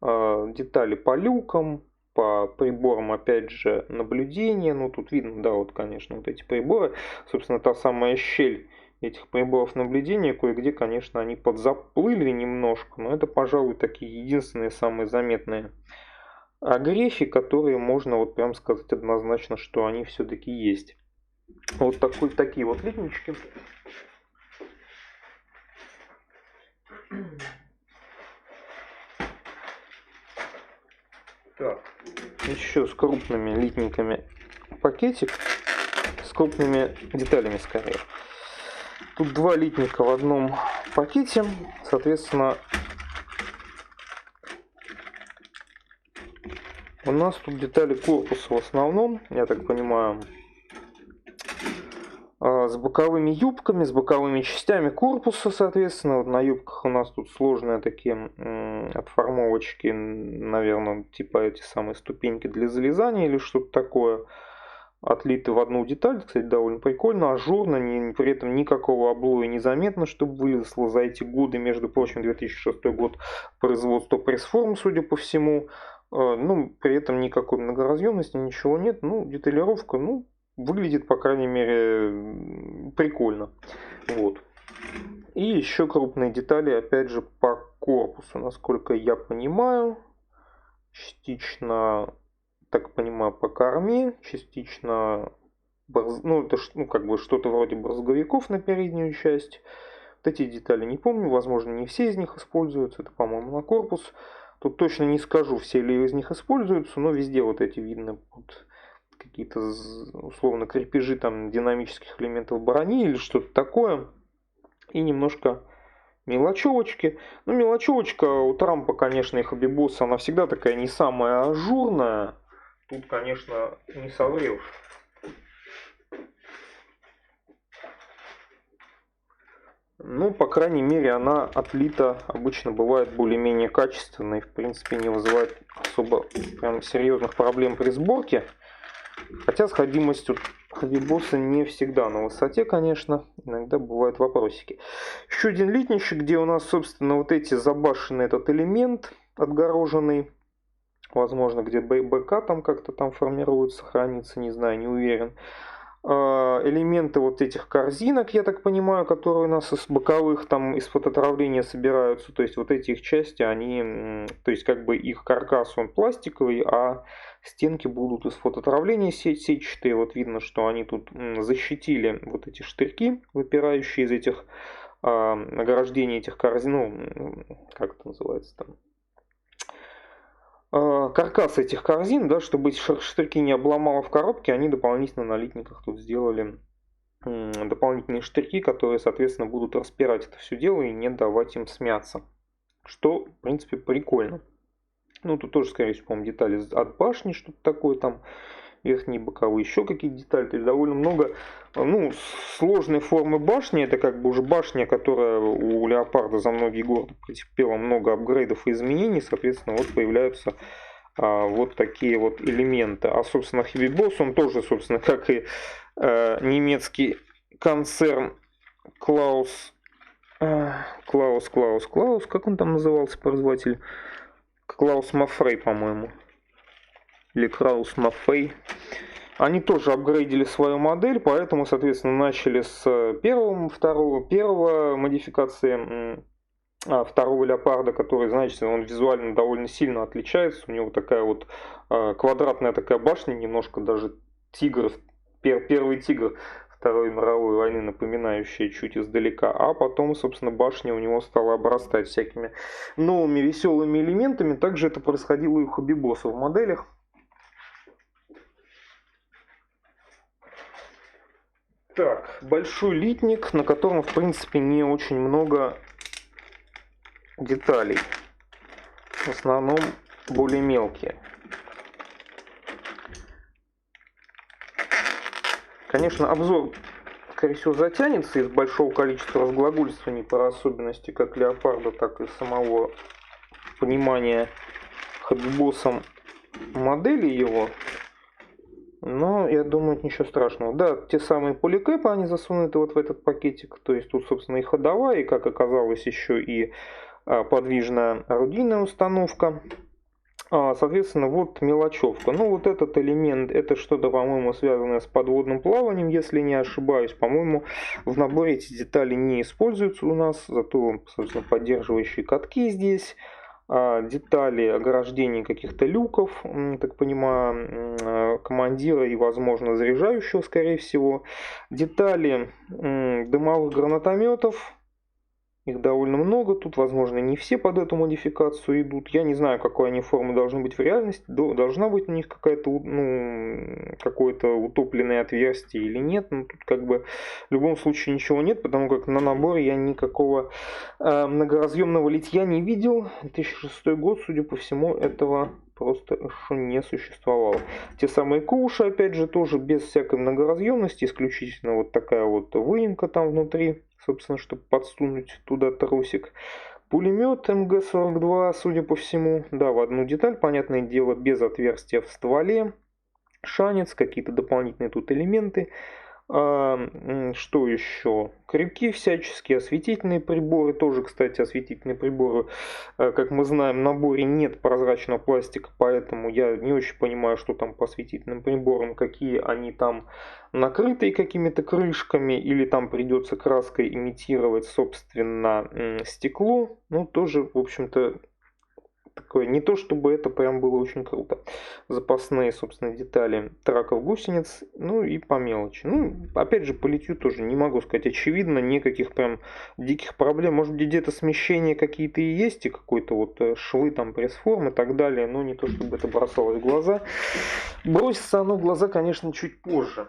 Детали по люкам, по приборам опять же наблюдения, ну тут видно, да, вот конечно вот эти приборы, собственно та самая щель этих приборов наблюдения, кое-где, конечно, они подзаплыли немножко, но это, пожалуй, такие единственные самые заметные огрехи, которые можно вот прям сказать однозначно, что они все-таки есть. Вот такие вот литнички. Так, еще с крупными литниками пакетик, с крупными деталями скорее. Тут два литника в одном пакете, соответственно, у нас тут детали корпуса в основном, я так понимаю, с боковыми юбками, с боковыми частями корпуса, соответственно. Вот на юбках у нас тут сложные такие отформовочки, наверное, типа эти самые ступеньки для залезания или что-то такое. Отлиты в одну деталь, кстати, довольно прикольно, ажурно, при этом никакого облоя не заметно, чтобы вылезло за эти годы, между прочим, 2006 год производства пресс-форм, судя по всему. Ну, при этом никакой многоразъемности, ничего нет. Ну, деталировка, ну, выглядит, по крайней мере, прикольно. Вот. И еще крупные детали, опять же, по корпусу, насколько я понимаю. Частично, так понимаю, по корме, частично, ну, это как бы что-то вроде брызговиков на переднюю часть. Вот эти детали не помню, возможно, не все из них используются, это, по-моему, на корпус. Тут точно не скажу, все ли из них используются, но везде вот эти видно вот какие-то условно крепежи там динамических элементов брони или что-то такое. И немножко мелочевочки. Ну, мелочевочка у Трампа, конечно, и Хобби-Босса, она всегда такая не самая ажурная. Тут, конечно, не соврешь. Ну, по крайней мере, она отлита, обычно бывает более-менее качественной, в принципе, не вызывает особо прям серьезных проблем при сборке. Хотя сходимость у Хобби-Босса не всегда на высоте, конечно, иногда бывают вопросики. Еще один литничек, где у нас, собственно, вот эти забашенный этот элемент отгороженный. Возможно, где БК там как-то там формируется, хранится, не знаю, не уверен. Элементы вот этих корзинок, я так понимаю, которые у нас из боковых там из фототравления собираются, то есть вот эти их части, они, то есть как бы их каркас он пластиковый, а стенки будут из фототравления сетчатые. Вот видно, что они тут защитили вот эти штырьки, выпирающие из этих ограждений этих корзин, ну, как это называется там, каркас этих корзин, да, чтобы эти штырьки не обломало в коробке, они дополнительно на литниках тут сделали дополнительные штырьки, которые, соответственно, будут распирать это все дело и не давать им смяться. Что, в принципе, прикольно. Ну, тут тоже, скорее всего, по-моему, детали от башни, что-то такое там, верхние, боковые, еще какие-то детали. То есть довольно много, ну, сложной формы башни. Это как бы уже башня, которая у Леопарда за многие годы претерпела много апгрейдов и изменений. Соответственно, вот появляются вот такие вот элементы. А, собственно, Хобби-Босс, он тоже, собственно, как и немецкий концерн Клаус, как он там назывался, производитель? Клаус Мафрей, по-моему. Или Краус Мафей. Они тоже апгрейдили свою модель, поэтому, соответственно, начали с первого модификации второго леопарда, который, значит, он визуально довольно сильно отличается. У него такая вот квадратная такая башня, немножко даже тигр, первый тигр в Второй мировой войны, напоминающая чуть издалека, а потом, собственно, башня у него стала обрастать всякими новыми веселыми элементами. Также это происходило и у хобби-босса в моделях. Так, большой литник, на котором, в принципе, не очень много деталей. В основном более мелкие. Конечно, обзор, скорее всего, затянется из большого количества разглагольствований про особенности как леопарда, так и самого понимания хобби-боссом модели его. Но я думаю, это ничего страшного. Да, те самые поликэпы, они засунуты вот в этот пакетик. То есть тут, собственно, и ходовая, и, как оказалось, еще и подвижная орудийная установка. Соответственно, вот мелочевка. Ну, вот этот элемент, это что-то, по-моему, связанное с подводным плаванием, если не ошибаюсь. По-моему, в наборе эти детали не используются у нас, зато, собственно, поддерживающие катки здесь. Детали ограждений каких-то люков, так понимаю, командира и, возможно, заряжающего, скорее всего. Детали дымовых гранатометов. Их довольно много, тут, возможно, не все под эту модификацию идут. Я не знаю, какой они формы должны быть в реальности. Должна быть у них какая-то, какое-то утопленное отверстие или нет. Но тут как бы в любом случае ничего нет, потому как на наборе я никакого многоразъемного литья не видел. 2006 год, судя по всему, этого просто еще не существовало. Те самые коуши, опять же, тоже без всякой многоразъемности, исключительно вот такая вот выемка там внутри, собственно, чтобы подсунуть туда тросик. Пулемет МГ-42, судя по всему, да, в одну деталь, понятное дело, без отверстия в стволе. Шанец, какие-то дополнительные тут элементы. Что еще? Крюки всяческие, осветительные приборы. Тоже, кстати, осветительные приборы, как мы знаем, в наборе нет прозрачного пластика, поэтому я не очень понимаю, что там по осветительным приборам, какие они там накрытые какими-то крышками, или там придется краской имитировать, собственно, стекло. Ну, тоже, в общем-то, такое, не то чтобы это прям было очень круто. Запасные, собственно, детали траков гусениц, ну и по мелочи. Ну, опять же, по литью тоже не могу сказать очевидно, никаких прям диких проблем. Может быть, где-то смещения какие-то и есть, и какой-то вот швы, там, пресс-форм и так далее, но не то чтобы это бросалось в глаза. Бросится оно в глаза, конечно, чуть позже.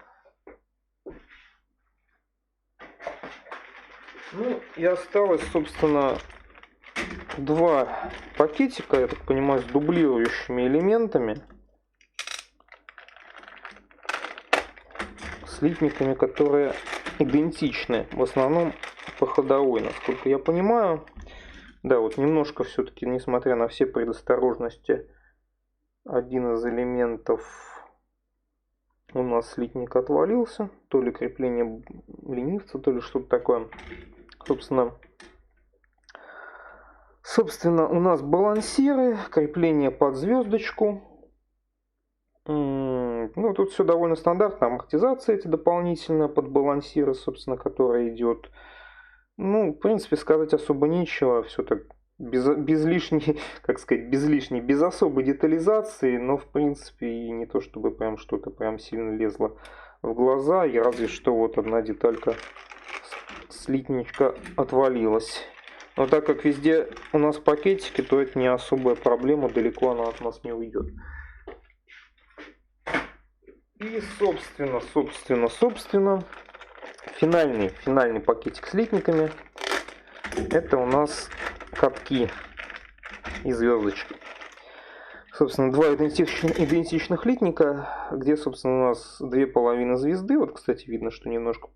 Ну, и осталось, собственно, два пакетика, я так понимаю, с дублирующими элементами, с литниками, которые идентичны в основном по ходовой, насколько я понимаю. Да, вот немножко все-таки, несмотря на все предосторожности, один из элементов у нас слитник отвалился, то ли крепление ленивца, то ли что-то такое. Собственно, у нас балансиры, крепление под звездочку. Ну, тут все довольно стандартно. Амортизация эти дополнительно под балансиры, собственно, которая идет. Ну, в принципе, сказать особо нечего. Все так без лишней, как сказать, без особой детализации. Но, в принципе, и не то, чтобы прям что-то прям сильно лезло в глаза. И разве что вот одна деталька слитничка отвалилась. Но так как везде у нас пакетики, то это не особая проблема, далеко она от нас не уйдет. И, собственно, финальный пакетик с литниками. Это у нас катки и звездочки. Собственно, два идентичных литника, где, собственно, у нас две половины звезды. Вот, кстати, видно, что немножко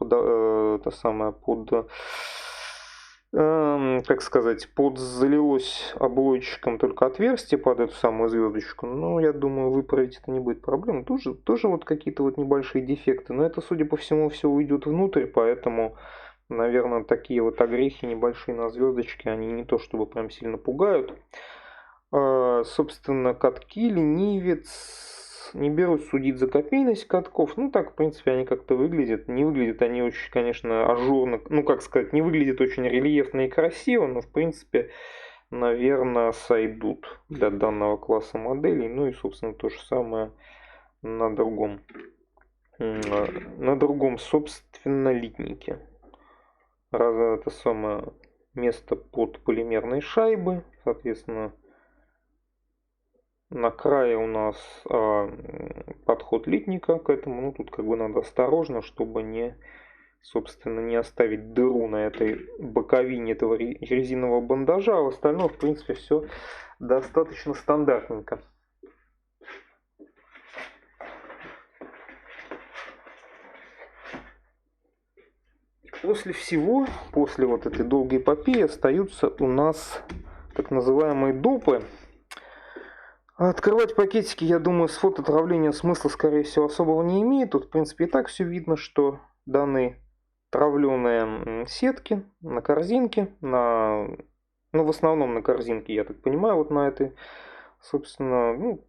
как сказать, подзалилось облойчиком только отверстие под эту самую звездочку. Но я думаю, выправить это не будет проблем. Тоже вот какие-то вот небольшие дефекты. Но это, судя по всему, все уйдет внутрь, поэтому, наверное, такие вот огрехи небольшие на звездочке, они не то чтобы прям сильно пугают. Собственно, катки, ленивец. Не берусь судить за копейность катков. Ну, так, в принципе, они как-то выглядят. Не выглядят они очень, конечно, ажурно. Ну, как сказать, не выглядят очень рельефно и красиво, но, в принципе, наверное, сойдут для данного класса моделей. Ну и, собственно, то же самое на другом, собственно, собственно, литники. Это самое место под полимерные шайбы, соответственно, на крае у нас подход литника к этому. Ну, тут как бы надо осторожно, чтобы не, собственно, не оставить дыру на этой боковине этого резинового бандажа. А в остальном, в принципе, все достаточно стандартненько. После всего, после вот этой долгой эпопеи, остаются у нас так называемые допы. Открывать пакетики, я думаю, с фототравления смысла, скорее всего, особого не имеет. Тут, в принципе, и так все видно, что даны травленые сетки на корзинке, ну, в основном на корзинке, я так понимаю, вот на этой, собственно, ну,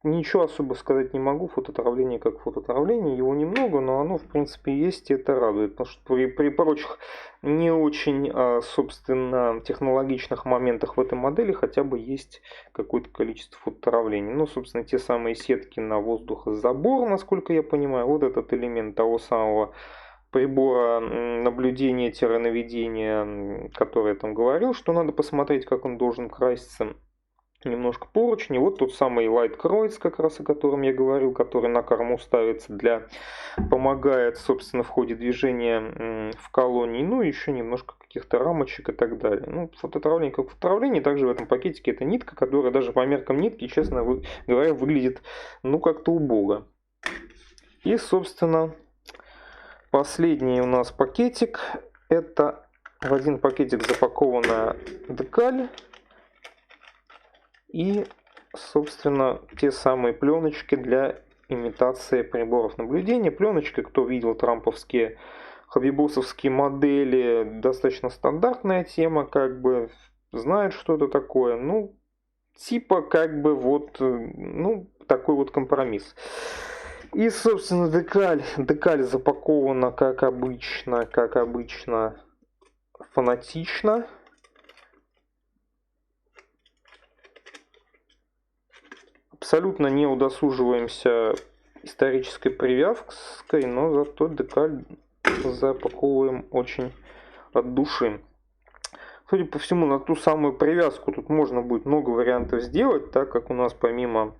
ничего особо сказать не могу. Фототравление как фототравление, его немного, но оно, в принципе, есть, и это радует. Потому что при прочих не очень, собственно, технологичных моментах в этой модели хотя бы есть какое-то количество фототравлений. Ну, собственно, те самые сетки на воздухозабор, насколько я понимаю, вот этот элемент того самого прибора наблюдения-наведения, который я там говорил, что надо посмотреть, как он должен краситься. Немножко поручни. Вот тот самый Light Kreuz, как раз о котором я говорил, который на корму ставится помогает, собственно, в ходе движения в колонии. Ну и еще немножко каких-то рамочек и так далее. Ну, фототравление как фототравление. Также в этом пакетике это нитка, которая даже по меркам нитки, честно говоря, выглядит, ну, как-то убого. И, собственно, последний у нас пакетик. Это в один пакетик запакованная декаль. И, собственно, те самые пленочки для имитации приборов наблюдения. Пленочки, кто видел трамповские, хоббибоссовские модели, достаточно стандартная тема, как бы знает, что это такое. Ну, типа, как бы вот, ну, такой вот компромисс. И, собственно, декаль запакована, как обычно, фанатично. Абсолютно не удосуживаемся исторической привязкой, но зато декаль запаковываем очень от души. Судя по всему, на ту самую привязку тут можно будет много вариантов сделать, так как у нас помимо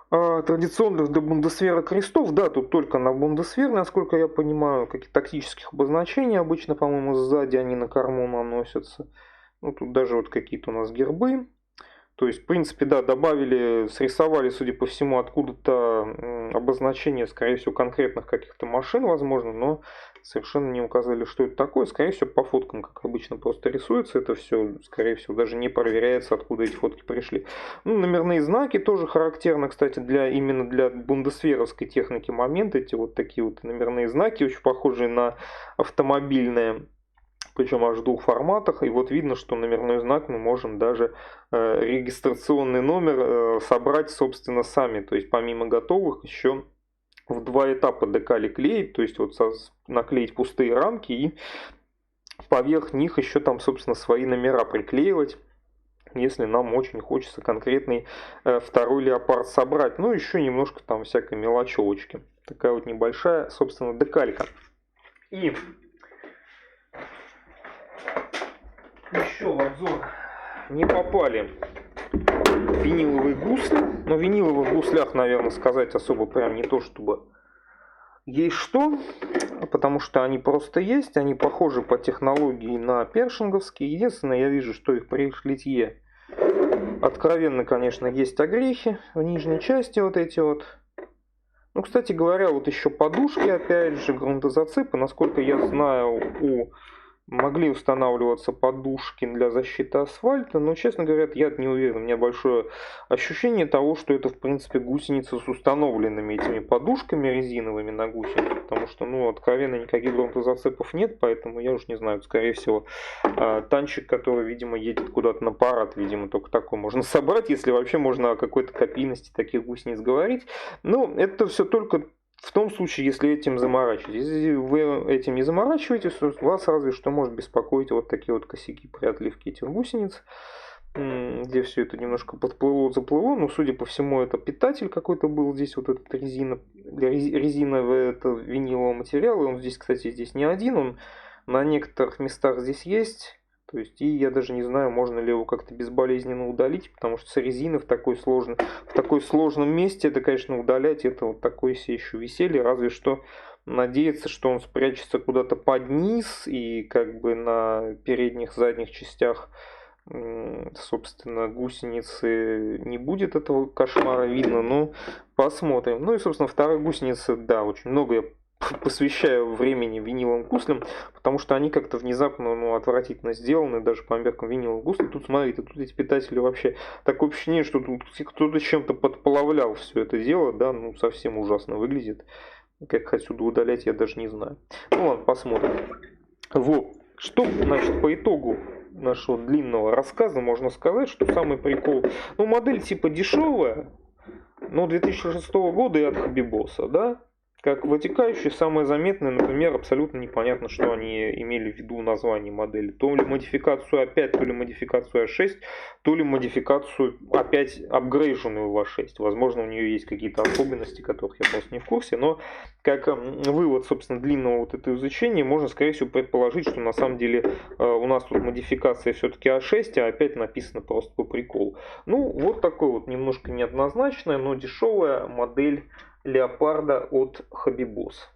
традиционных до бундесвера крестов, да, тут только на бундесвер, насколько я понимаю, какие тактических обозначений обычно, по-моему, сзади они на корму наносятся. Ну, тут даже вот какие-то у нас гербы. То есть, в принципе, да, добавили, срисовали, судя по всему, откуда-то обозначение, скорее всего, конкретных каких-то машин, возможно, но совершенно не указали, что это такое. Скорее всего, по фоткам, как обычно, просто рисуется это все, скорее всего, даже не проверяется, откуда эти фотки пришли. Ну, номерные знаки тоже характерны, кстати, именно для бундесверовской техники момент. Эти вот такие вот номерные знаки, очень похожие на автомобильные. Причем аж в двух форматах. И вот видно, что номерной знак мы можем даже регистрационный номер собрать, собственно, сами. То есть помимо готовых еще в два этапа декали клеить. То есть вот наклеить пустые рамки и поверх них еще там, собственно, свои номера приклеивать. Если нам очень хочется конкретный второй леопард собрать. Ну, еще немножко там всякой мелочевочки. Такая вот небольшая, собственно, декалька. И еще в обзор не попали виниловые гусли. Но в виниловых гуслях, наверное, сказать особо прям не то, чтобы есть что. Потому что они просто есть. Они похожи по технологии на першинговские. Единственное, я вижу, что их при шлитье откровенно, конечно, есть огрехи. В нижней части вот эти вот. Ну, кстати говоря, вот еще подушки, опять же, грунтозацепы. Насколько я знаю, могли устанавливаться подушки для защиты асфальта, но, честно говоря, я не уверен. У меня большое ощущение того, что это, в принципе, гусеница с установленными этими подушками резиновыми на гусеницу, потому что, ну, откровенно, никаких грунтозацепов нет, поэтому я уж не знаю, скорее всего, танчик, который, видимо, едет куда-то на парад, видимо, только такой можно собрать, если вообще можно о какой-то копийности таких гусениц говорить. Ну, это все только в том случае, если этим заморачиваетесь. Если вы этим не заморачиваетесь, вас разве что может беспокоить вот такие вот косяки при отливке этих гусениц. Где все это немножко подплыло, заплыло. Но, судя по всему, это питатель какой-то был. Здесь вот этот резиновый это виниловый материал. И он здесь, кстати, здесь не один. Он на некоторых местах здесь есть. То есть, и я даже не знаю, можно ли его как-то безболезненно удалить, потому что с резины в такой сложном месте это, конечно, удалять, это вот такое себе еще веселье, разве что надеяться, что он спрячется куда-то под низ и как бы на передних, задних частях, собственно, гусеницы не будет этого кошмара видно, но посмотрим. Ну и, собственно, вторая гусеница, да, очень много я посвящаю времени виниловым гуслям, потому что они как-то внезапно, ну, отвратительно сделаны, даже по меркам виниловых гуслей. Тут, смотрите, тут эти питатели вообще, такое ощущение, что тут кто-то чем-то подплавлял все это дело, да, ну, совсем ужасно выглядит. Как отсюда удалять, я даже не знаю. Ну ладно, посмотрим. Вот, что, значит, по итогу нашего длинного рассказа можно сказать, что самый прикол, ну, модель типа дешевая, но 2006 года и от Хабибоса, да? Как вытекающие, самое заметное, например, абсолютно непонятно, что они имели в виду в названии модели. То ли модификацию А5, то ли модификацию А6, то ли модификацию опять апгрейженную в А6. Возможно, у нее есть какие-то особенности, которых я просто не в курсе, но как вывод, собственно, длинного вот этого изучения, можно, скорее всего, предположить, что на самом деле у нас тут модификация все-таки А6, а опять написано просто по приколу. Ну, вот такой вот немножко неоднозначная, но дешевая модель Леопарда от Хабибос.